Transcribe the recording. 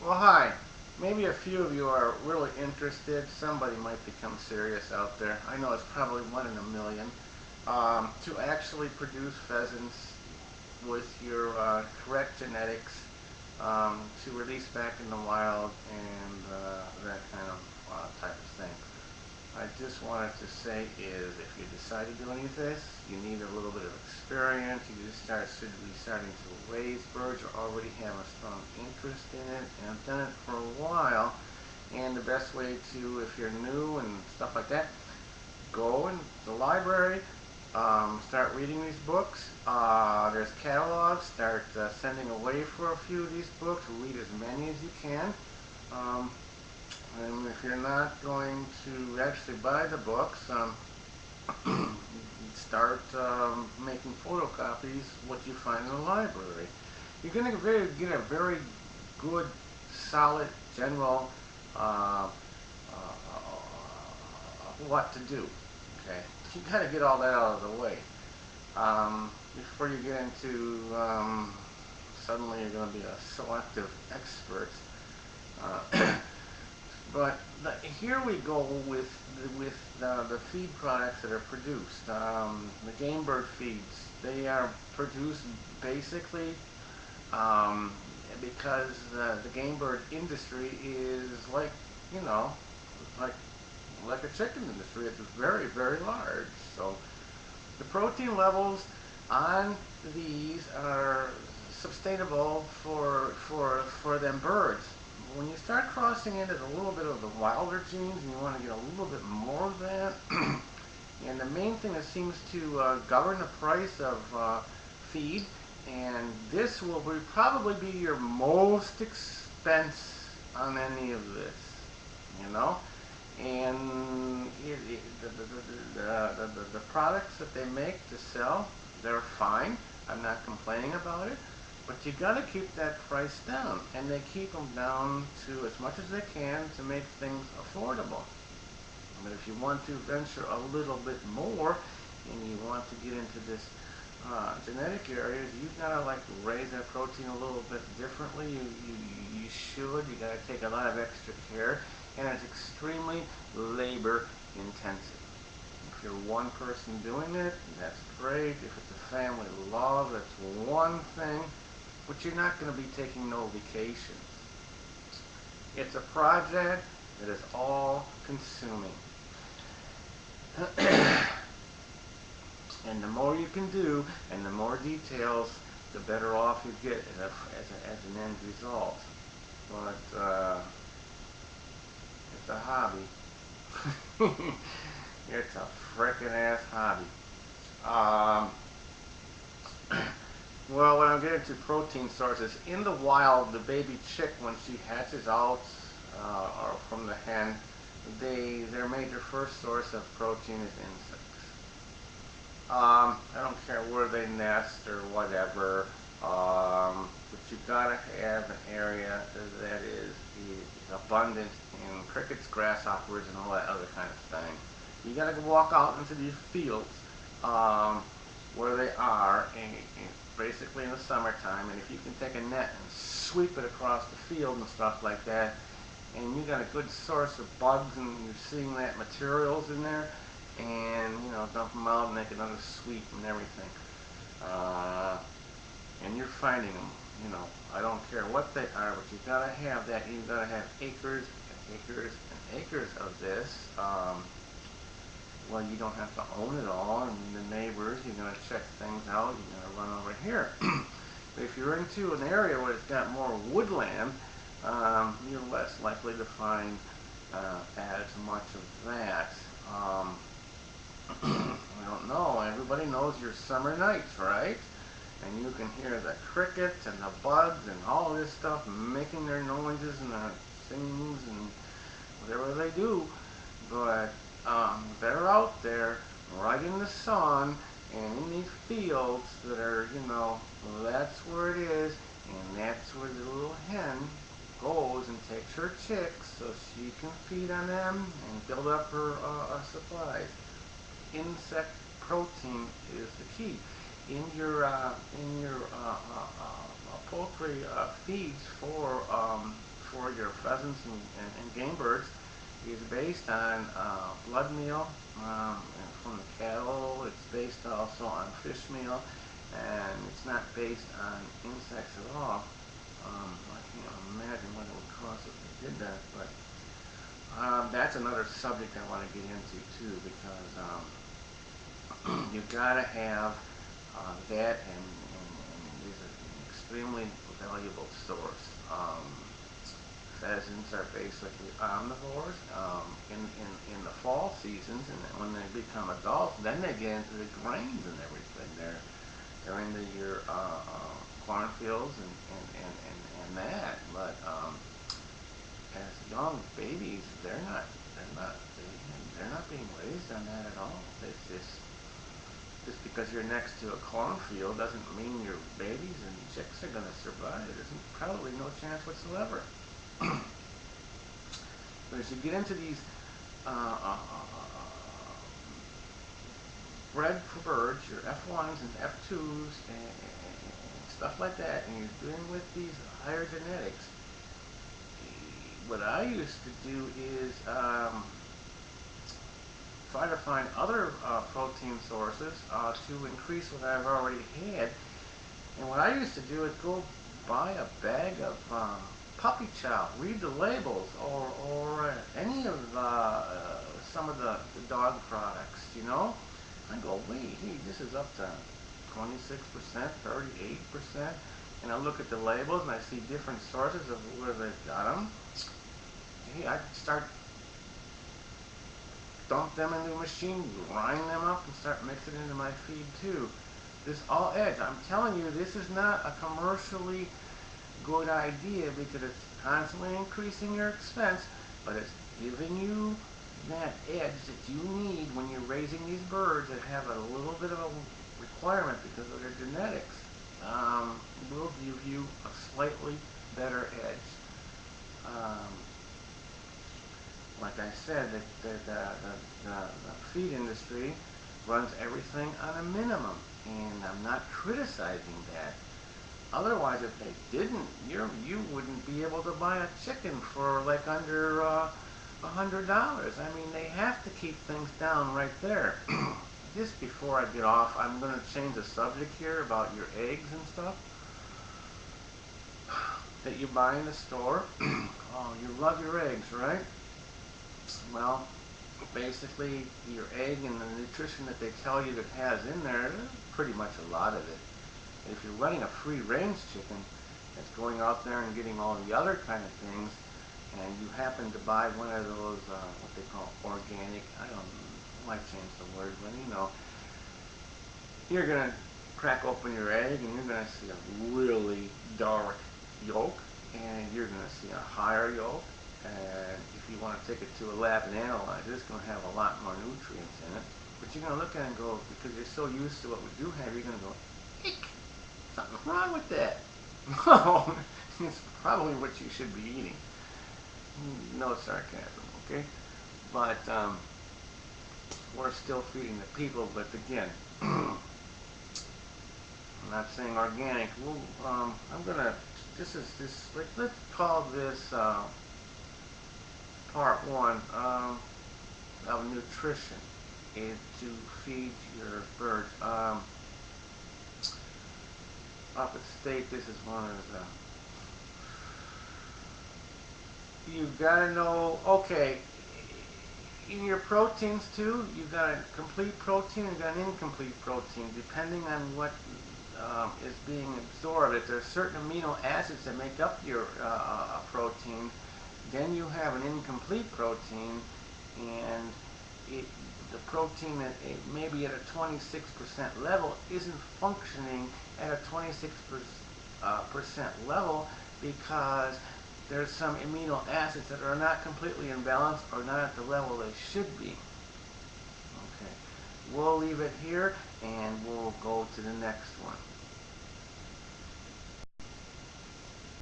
Well, hi. Maybe a few of you are really interested. Somebody might become serious out there. I know it's probably one in a million. To actually produce pheasants with your correct genetics to release back in the wild and that kind of type of thing. I just wanted to say is if you decide to do any of this, you need a little bit of experience. You just should be starting to raise birds or already have a strong interest in it and have done it for a while. And the best way to, if you're new and stuff like that, go in the library, start reading these books. There's catalogs. Start sending away for a few of these books. Read as many as you can. Um, and if you're not going to actually buy the books, start making photocopies what you find in the library. You're going to get a very good, solid, general what to do. Okay, you got to get all that out of the way before you get into suddenly you're going to be a selective expert. Uh, But here we go with the feed products that are produced. The game bird feeds, they are produced basically because the game bird industry is like, you know, like like a chicken industry. It's very, very large. So the protein levels on these are sustainable for them birds. When you start crossing into a little bit of the wilder genes and you want to get a little bit more of that, and the main thing that seems to govern the price of feed, and this will probably be your most expense on any of this, you know? And the products that they make to sell, they're fine. I'm not complaining about it. But you got to keep that price down. And they keep them down to as much as they can to make things affordable. But if you want to venture a little bit more and you want to get into this genetic areas, you've got to like raise that protein a little bit differently. You should. You got to take a lot of extra care, and it's extremely labor intensive. If you're one person doing it, that's great. If it's a family of love, that's one thing. But you're not going to be taking no vacations. It's a project that is all consuming. And the more you can do and the more details, the better off you get as an end result. But it's a hobby. It's a frickin' ass hobby. Um, well, when I get into protein sources, in the wild, the baby chick, when she hatches out or from the hen, their major first source of protein is insects. I don't care where they nest or whatever, but you've got to have an area that is abundant in crickets, grasshoppers, and all that other kind of thing. You got to walk out into these fields where they are, basically in the summertime, and if you can take a net and sweep it across the field and stuff like that, and you got a good source of bugs and you're seeing that materials in there, and dump them out and make another sweep and everything. And you're finding them. I don't care what they are, but you've got to have that. You've got to have acres and acres and acres of this. Well, you don't have to own it all, and the neighbors, you're going to check things out. You're going to run over here. But if you're into an area where it's got more woodland, you're less likely to find as much of that. I don't know. Everybody knows your summer nights, right? And you can hear the crickets and the bugs and all this stuff making their noises and their sings and whatever they do. But they're out there right in the sun and in these fields that are, that's where it is. And that's where the little hen goes and takes her chicks so she can feed on them and build up her supplies. Insect protein is the key. In your poultry feeds for your pheasants and game birds is based on blood meal from the cattle. It's based also on fish meal, and it's not based on insects at all. I can't imagine what it would cost if they did that, but that's another subject I want to get into too, because you gotta have that, and it is an extremely valuable source. Pheasants are basically omnivores in the fall seasons, and when they become adults, then they get into the grains and everything. They're into your cornfields and that, but as young babies, they're not being raised on that at all. It's just because you're next to a cornfield doesn't mean your babies and chicks are going to survive. There's probably no chance whatsoever. But as you get into these bred for birds, your F1s and F2s and stuff like that, and you're dealing with these higher genetics, what I used to do is try to find other protein sources to increase what I've already had. And what I used to do is go buy a bag of puppy chow, read the labels, or any of some of the dog products, you know. I go, wait, hey, this is up to 26%, 38%, and I look at the labels and I see different sources of where they've got them. Hey, I start dump them into a machine, grind them up, and start mixing into my feed too. This all edge. I'm telling you, this is not a commercially good idea because it's constantly increasing your expense, but it's giving you that edge that you need when you're raising these birds that have a little bit of a requirement because of their genetics. Will give you a slightly better edge. Like I said, the feed industry runs everything on a minimum, and I'm not criticizing that. Otherwise, if they didn't, you wouldn't be able to buy a chicken for like under $100. I mean, they have to keep things down right there. Just before I get off, I'm going to change the subject here about your eggs and stuff that you buy in the store. Oh, you love your eggs, right? Well, basically, your egg and the nutrition that they tell you that has in there, pretty much a lot of it. If you're running a free-range chicken that's going out there and getting all the other kind of things, and you happen to buy one of those, what they call organic, I don't know, I might change the word, but you know, you're going to crack open your egg and you're going to see a really dark yolk, and you're going to see a higher yolk, and if you want to take it to a lab and analyze it, it's going to have a lot more nutrients in it. But you're going to look at it and go, because you're so used to what we do have, you're going to go, eek, something's wrong with that. No, it's probably what you should be eating. No sarcasm, okay? But we're still feeding the people. But again, I'm not saying organic. Well, I'm gonna. Let's call this part one of nutrition is to feed your birds. Up at state, this is one of the. You've got to know, okay, in your proteins too, you've got a complete protein and got an incomplete protein, depending on what is being absorbed. If there's certain amino acids that make up your protein, then you have an incomplete protein, and the protein that maybe at a 26% level isn't functioning at a 26% level because there's some amino acids that are not completely in balance or not at the level they should be. Okay, we'll leave it here and we'll go to the next one.